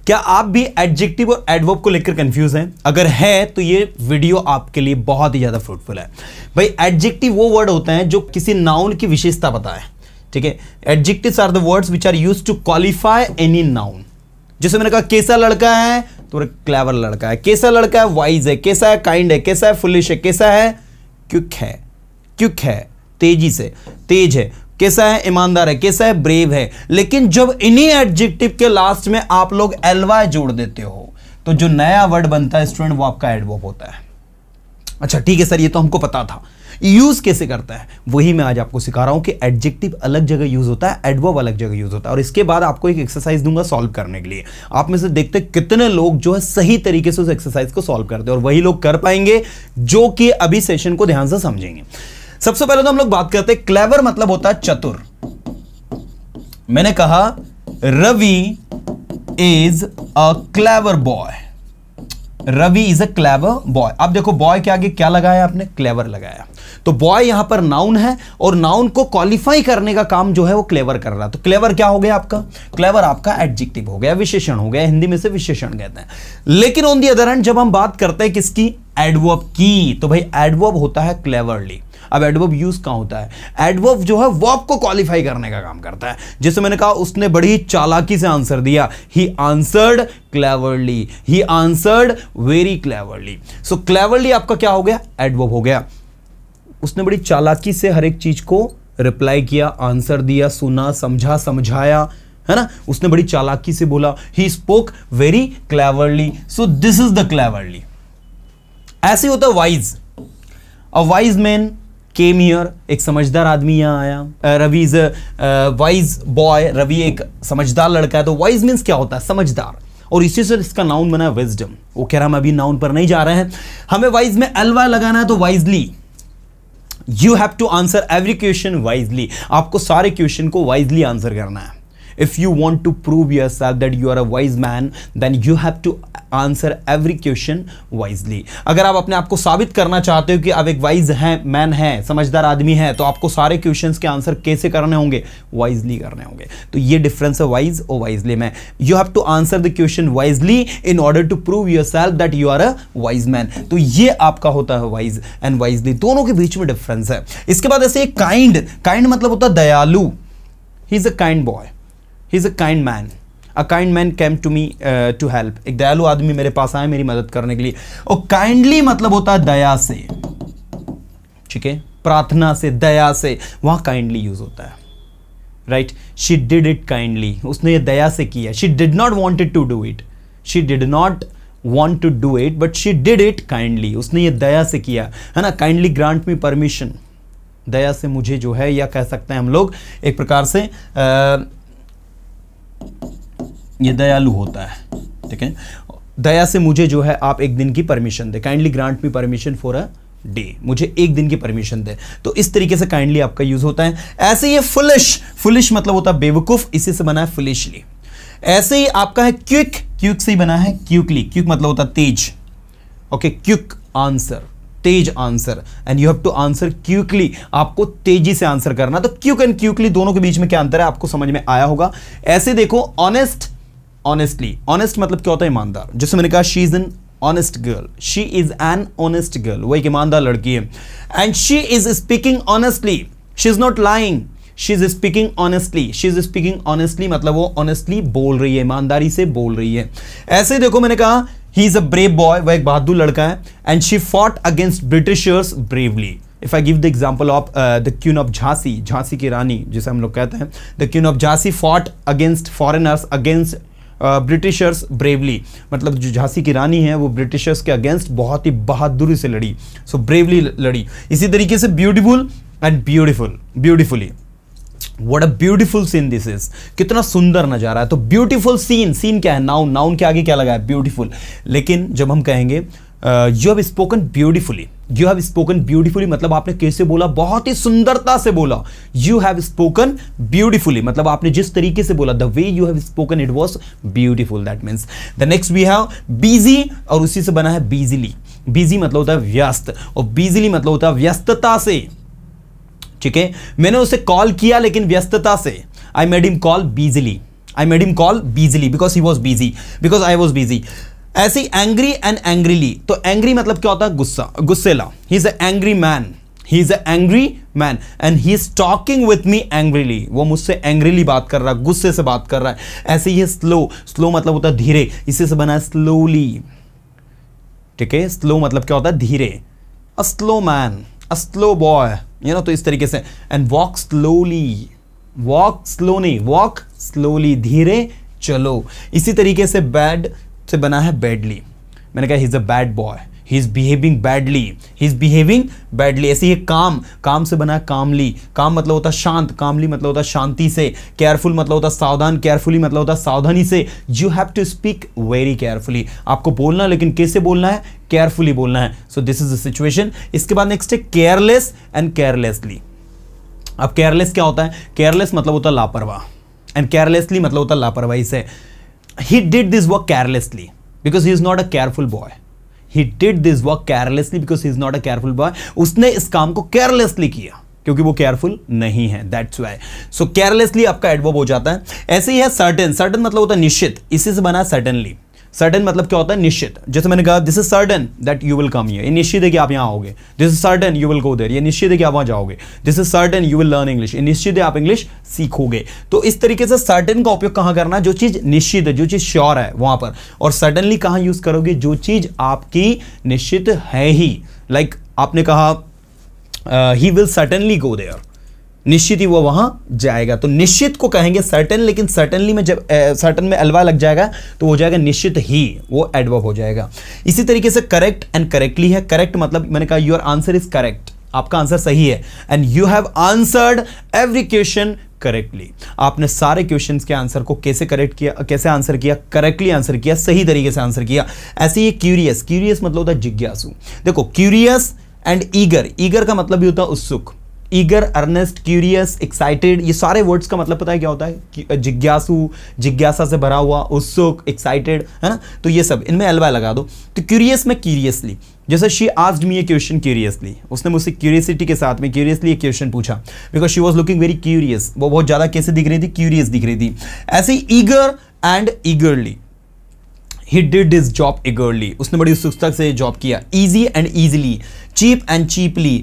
क्या आप भी एडजेक्टिव और एडवर्ब को लेकर कंफ्यूज हैं? अगर है तो ये वीडियो आपके लिए बहुत ही ज्यादा फ्रूटफुल है। भाई एडजेक्टिव वो वर्ड होते हैं जो किसी नाउन की विशेषता बताए, ठीक है। Adjectives are the words which are used to qualify any noun. जैसे मैंने कहा कैसा लड़का है तो क्लेवर लड़का है, कैसा लड़का है वाइज है, कैसा है काइंड है, कैसा है फुलिश है, कैसा है क्विक है तेजी से तेज है, कैसा है ईमानदार है, कैसा है ब्रेव है। लेकिन जब इन्हीं एडजेक्टिव के लास्ट में आप लोग एलवाई जोड़ देते हो तो जो नया वर्ड बनता है स्टूडेंट वो आपका एडवर्ब होता है। अच्छा ठीक है सर, ये तो हमको पता था, यूज कैसे करता है वही मैं आज आपको सिखा रहा हूं कि एडजेक्टिव अलग जगह यूज होता है, एडवर्ब अलग जगह यूज होता है। और इसके बाद आपको एक एक्सरसाइज दूंगा सॉल्व करने के लिए। आप में से देखते कितने लोग जो है सही तरीके से उस एक्सरसाइज को सॉल्व करते हैं, और वही लोग कर पाएंगे जो कि अभी सेशन को ध्यान से समझेंगे। सबसे पहले तो हम लोग बात करते हैं क्लेवर मतलब होता है चतुर। मैंने कहा Ravi is a clever boy, Ravi is a clever boy. अब देखो बॉय के आगे क्या लगाया आपने, क्लेवर लगाया। तो बॉय यहां पर नाउन है और नाउन को क्वालिफाई करने का काम जो है वो क्लेवर कर रहा है। तो क्लेवर क्या हो गया आपका, क्लेवर आपका एडजेक्टिव हो गया, विशेषण हो गया, हिंदी में से विशेषण कहते हैं। लेकिन ऑन दी अदर हैंड जब हम बात करते हैं किसकी, एडवर्ब की, तो भाई एडवर्ब होता है क्लेवरली। अब एडवर्ब यूज कहां होता है, एडवर्ब जो है वर्ब को क्वालिफाई करने का काम करता है। जैसे मैंने कहा उसने बड़ी चालाकी से आंसर दिया, he answered cleverly, he answered very cleverly. So cleverly आपका क्या हो गया, एडवर्ब हो गया। उसने बड़ी चालाकी से हर एक चीज को रिप्लाई किया, आंसर दिया, सुना, समझा, समझाया, है ना। उसने बड़ी चालाकी से बोला, he spoke very cleverly, so this is the cleverly. ऐसे होता है wise. A wise man came here, एक समझदार आदमी यहां आया। Ravi is wise boy, Ravi एक समझदार लड़का है। तो वाइज मीन्स क्या होता है, समझदार, और इसी से इसका नाउन बना है विजडम। वो कह रहा हम अभी नाउन पर नहीं जा रहे हैं, हमें वाइज में एलवाई लगाना है। तो wisely, you have to answer every question wisely. आपको सारे क्वेश्चन को वाइजली आंसर करना है। If you want to prove yourself that you are a wise man, then you have to answer every question wisely. अगर आप अपने आप को साबित करना चाहते हो कि आप एक वाइज है, मैन है, समझदार आदमी है, तो आपको सारे क्वेश्चंस के आंसर कैसे करने होंगे, वाइजली करने होंगे। तो ये डिफरेंस है वाइज और वाइजली में। You have to answer the question wisely in order to prove yourself that you are a wise man. तो ये आपका होता है वाइज एंड वाइजली, दोनों के बीच में डिफरेंस है। इसके बाद ऐसे काइंड, काइंड मतलब होता है दयालु। He is a kind boy, he is a kind man. A kind man came to me to help. एक दयालु आदमी मेरे पास आया मेरी मदद करने के लिए। और काइंडली मतलब होता है दया से, ठीक है, प्रार्थना से, दया से, वहां काइंडली यूज होता है, right. She did it kindly, उसने ये दया से किया। She did not wanted to do it, she did not want to do it, but she did it kindly, उसने ये दया से किया, है ना। काइंडली ग्रांट मी परमिशन, दया से मुझे जो है, या कह सकते हैं हम लोग एक प्रकार से ये दयालु होता है, ठीक है। दया से मुझे जो है आप एक दिन की permission they, kindly grant me permission for a day, मुझे एक दिन की परमिशन दे। तो इस तरीके से काइंडली आपका यूज होता है। ऐसे ये फुलिश, फुलिश मतलब होता है बेवकूफ, इसी से बना है फुलिशली। ऐसे ही आपका है क्विक, क्विक से ही बना है क्विकली, क्विक मतलब होता है तेज, ओके। क्विक आंसर, तेज answer, and you have to answer quickly, आपको तेजी से आंसर करना। तो क्विक एंड क्विकली दोनों के बीच में क्या अंतर है आपको समझ में आया होगा। ऐसे देखो ऑनेस्ट, ऑनेस्टली, ऑनेस्ट मतलब क्या होता है, ईमानदार। जैसे मैंने कहा she is an honest girl, she is an honest girl, वो एक ईमानदार लड़की है। And she is speaking honestly, she is not lying, she is speaking honestly, she is speaking honestly मतलब वो ऑनेस्टली बोल रही है, ईमानदारी से बोल रही है। ऐसे देखो मैंने कहा ही इज अ ब्रेव बॉय, वह एक बहादुर लड़का है। And she fought against Britishers bravely. If I give the example of the queen of Jhansi, Jhansi की रानी जिसे हम लोग कहते हैं, the queen of Jhansi fought against foreigners, against Britishers bravely, मतलब जो झांसी की रानी है वो ब्रिटिशर्स के अगेंस्ट बहुत ही बहादुरी से लड़ी, सो ब्रेवली लड़ी। इसी तरीके से beautiful and beautiful, beautifully, what a beautiful seen this is, कितना सुंदर नजारा है। तो ब्यूटीफुल सीन, सीन क्या है, नाउन, नाउन के आगे क्या लगा है, ब्यूटीफुल। लेकिन जब हम कहेंगे you have spoken beautifully, you have spoken beautifully मतलब आपने कैसे बोला, बहुत ही सुंदरता से बोला। यू हैव स्पोकन ब्यूटीफुली मतलब आपने जिस तरीके से बोला, the way you have spoken it was beautiful, that means. The next we have busy, और उसी से बना है बिजीली। बिजी मतलब होता है व्यस्त, और बिजीली मतलब होता है व्यस्तता से, ठीक है। मैंने उसे कॉल किया लेकिन व्यस्तता से, I made him call busily, I made him call busily because he was busy, because I was busy. ऐसे ही एंग्री एंड एंग्रीली, तो एंग्री मतलब क्या होता है? गुस्सा, गुस्सेला। He is a angry man, he is a angry man and he is talking with me angrily, वो मुझसे एंग्रीली बात कर रहा है, गुस्से से बात कर रहा है। ऐसे ही स्लो, स्लो मतलब होता है धीरे, इसी से बना है स्लोली, ठीक है? स्लो मतलब क्या होता है? धीरे। A slow man, a slow boy, you know, तो इस तरीके से। And walk slowly, walk slow नहीं, वॉक स्लोली, धीरे चलो। इसी तरीके से बैड से बना है बैडली, मैंने कहा ही is a bad boy, he is behaving badly, he is behaving badly. ऐसे ही काम, काम से बना है कामली, काम मतलब होता है शांत, कामली मतलब होता है शांति से। केयरफुल मतलब होता है सावधान, केयरफुली मतलब होता है सावधानी से। You have to speak very carefully, आपको बोलना, लेकिन कैसे बोलना है? केयरफुली बोलना है। So this is the situation. इसके बाद नेक्स्ट है केयरलेस एंड केयरलेसली। अब केयरलेस क्या होता है? केयरलेस मतलब होता है लापरवाह, एंड केयरलेसली मतलब होता है लापरवाही से। He did this work carelessly because he is not a careful boy. He did this work carelessly because he is not a careful boy. उसने इस काम को carelessly किया क्योंकि वो केयरफुल नहीं है, दैट्स वाई। सो केयरलेसली आपका एडवर्ब हो जाता है। ऐसे ही है सर्टेन, सर्टेन मतलब होता है निश्चित, इसी से बना सर्टेनली। सर्टेन मतलब क्या होता है? निश्चित। जैसे मैंने कहा this is certain that you will come here, ये निश्चित है कि आप यहाँ आओगे। This is certain you will go there, ये निश्चित है कि आप वहाँ जाओगे। This is certain you will learn English, ये निश्चित है आप इंग्लिश सीखोगे। तो इस तरीके से सर्टेन का उपयोग कहाँ करना है? जो चीज निश्चित है, जो चीज श्योर है वहां पर। और सर्टेनली कहाँ यूज करोगे? जो चीज आपकी निश्चित है ही। लाइक आपने कहा he will certainly go there, निश्चित ही वो वहां जाएगा। तो निश्चित को कहेंगे सर्टेन, लेकिन सर्टेनली में जब सर्टेन में एलवा लग जाएगा तो हो जाएगा निश्चित ही, वो एडवर्ब हो जाएगा। इसी तरीके से करेक्ट एंड करेक्टली है। करेक्ट मतलब मैंने कहा योर आंसर इज करेक्ट, आपका आंसर सही है। And you have answered every question correctly, आपने सारे क्वेश्चंस के आंसर को कैसे करेक्ट किया, कैसे आंसर किया? करेक्टली आंसर किया, सही तरीके से आंसर किया। ऐसे ही क्यूरियस, क्यूरियस मतलब होता है जिज्ञासु। देखो क्यूरियस एंड ईगर, ईगर का मतलब भी होता है उत्सुक। ईगर, अर्नेस्ट, क्यूरियस, एक्साइटेड, ये सारे वर्ड्स का मतलब पता है क्या होता है? जिज्ञासु, जिज्ञासा से भरा हुआ, उत्सुक, एक्साइटेड, है ना? तो ये सब इनमें एलवाई लगा दो। तो क्यूरियस में क्यूरियसली, जैसे she asked me A question curiously, उसने मुझसे क्यूरियसिटी के साथ में क्यूरियसली एक क्वेश्चन पूछा, because she was looking very curious, वो बहुत ज्यादा कैसे दिख रही थी? क्यूरियस दिख रही थी। ऐसे ही eager and eagerly, he did his job eagerly, उसने बड़ी उत्सुकता से जॉब किया। easy and easily, cheap and cheaply,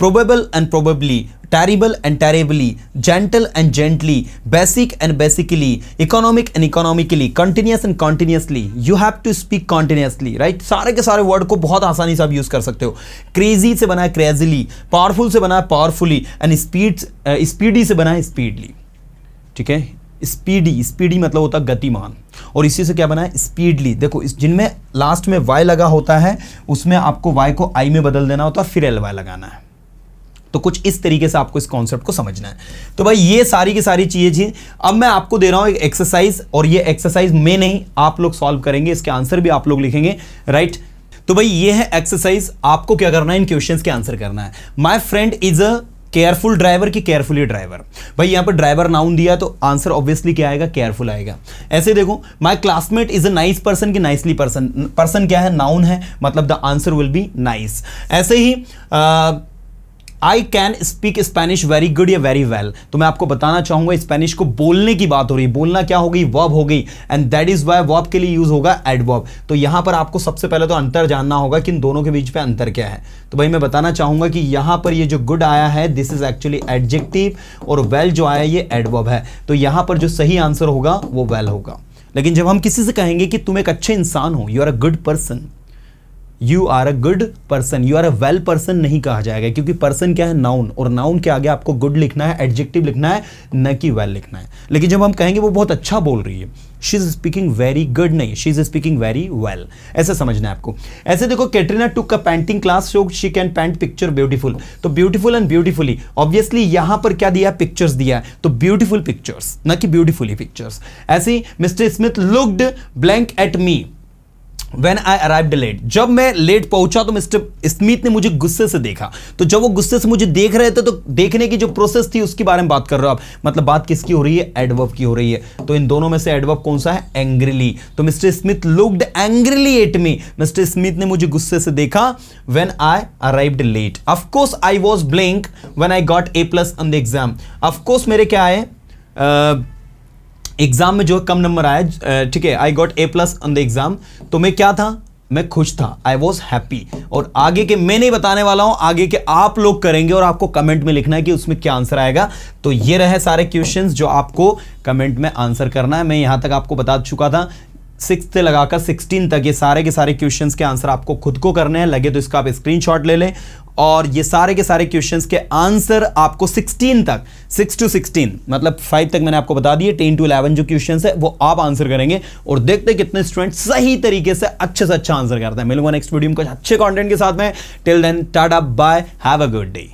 probable and probably, terrible and terribly, gentle and gently, basic and basically, economic and economically, continuous and continuously, you have to speak continuously, right? सारे के सारे word को बहुत आसानी से आप use कर सकते हो। crazy से बना है crazily, powerful से बना है powerfully, and speedy से बना है speedily, ठीक है? स्पीडी, स्पीडी मतलब होता है गतिमान, और इसी से क्या बना है? स्पीडली। देखो इस जिनमें लास्ट में वाई लगा होता है उसमें आपको वाई को आई में बदल देना होता है, फिर एल वाई लगाना है। तो कुछ इस तरीके से आपको इस कॉन्सेप्ट को समझना है। तो भाई ये सारी की सारी चीजें थी। अब मैं आपको दे रहा हूं एक एक्सरसाइज, और ये एक्सरसाइज में नहीं आप लोग सॉल्व करेंगे, इसके आंसर भी आप लोग लिखेंगे, राइट? तो भाई ये है एक्सरसाइज, आपको क्या करना है? इन क्वेश्चंस के आंसर करना है। My friend is a careful driver की केयरफुली ड्राइवर, भाई यहां पर ड्राइवर नाउन दिया तो आंसर ऑब्वियसली क्या आएगा? केयरफुल आएगा। ऐसे देखो my classmate is a nice person की नाइसली पर्सन, पर्सन क्या है? नाउन है, मतलब the answer will be nice. ऐसे ही I can speak Spanish very good या वेरी वेल, तो मैं आपको बताना चाहूंगा स्पेनिश को बोलने की बात हो रही है, बोलना क्या हो गई? वर्ब हो गई, and that is why verb के लिए यूज होगा एडवर्ब। तो यहां पर आपको सबसे पहले तो अंतर जानना होगा कि इन दोनों के बीच पे अंतर क्या है। तो भाई मैं बताना चाहूंगा कि यहां पर ये जो गुड आया है दिस इज एक्चुअली एडजेक्टिव, और वेल जो आया ये एडवर्ब है। तो यहां पर जो सही आंसर होगा वो वेल होगा। लेकिन जब हम किसी से कहेंगे कि तुम एक अच्छे इंसान हो, you are a good person, you are a good person, you are a well person नहीं कहा जाएगा, क्योंकि पर्सन क्या है? नाउन, और नाउन के आगे आपको गुड लिखना है, एडजेक्टिव लिखना है, न कि वेल लिखना है। लेकिन जब हम कहेंगे वो बहुत अच्छा बोल रही है, she is speaking very good नहीं, she is speaking very well, ऐसे समझना है आपको। ऐसे देखो Katrina took a painting class so she can paint picture beautiful, तो ब्यूटीफुल एंड ब्यूटीफुली, ऑब्वियसली यहां पर क्या दिया? पिक्चर्स दिया है, तो ब्यूटीफुल पिक्चर्स न कि ब्यूटीफुली पिक्चर्स। ऐसे ही Mister Smith looked blank at me When I arrived late, जब मैं लेट पहुंचा तो मिस्टर स्मिथ ने मुझे गुस्से से देखा। तो जब वो गुस्से से मुझे देख रहे थे तो देखने की जो प्रोसेस थी उसके बारे में बात कर रहे हो आप, मतलब बात किसकी हो रही है? एडवर्ब की हो रही है। तो इन दोनों में से एडवर्ब कौन सा है? एंग्रीली। तो mister Smith looked angrily at me, mister Smith ने मुझे गुस्से से देखा। When I arrived late, of course I was blank when I got A+ on the exam, of course मेरे क्या आए? एग्जाम में जो कम नंबर आया, ठीक है, I got A+ on the exam, तो मैं क्या था, मैं खुश था, आई वॉज हैप्पी। और आगे के मैं नहीं बताने वाला हूं, आगे के आप लोग करेंगे और आपको कमेंट में लिखना है कि उसमें क्या आंसर आएगा। तो ये रहे सारे क्वेश्चंस जो आपको कमेंट में आंसर करना है। मैं यहां तक आपको बता चुका था, 6 से लगाकर 16 तक ये सारे के सारे क्वेश्चंस के आंसर आपको खुद को करने हैं। लगे तो इसका आप स्क्रीनशॉट ले लें, और ये सारे के सारे क्वेश्चंस के आंसर आपको 16 तक, 6 to 16 मतलब 5 तक मैंने आपको बता दिए, 10 to 11 जो क्वेश्चंस है वो आप आंसर करेंगे, और देखते हैं कितने स्टूडेंट सही तरीके से अच्छे से अच्छा आंसर करते हैं। मिलूंगा नेक्स्ट वीडियो में कुछ अच्छे कंटेंट के साथ में। Till then tata bye, have a good day.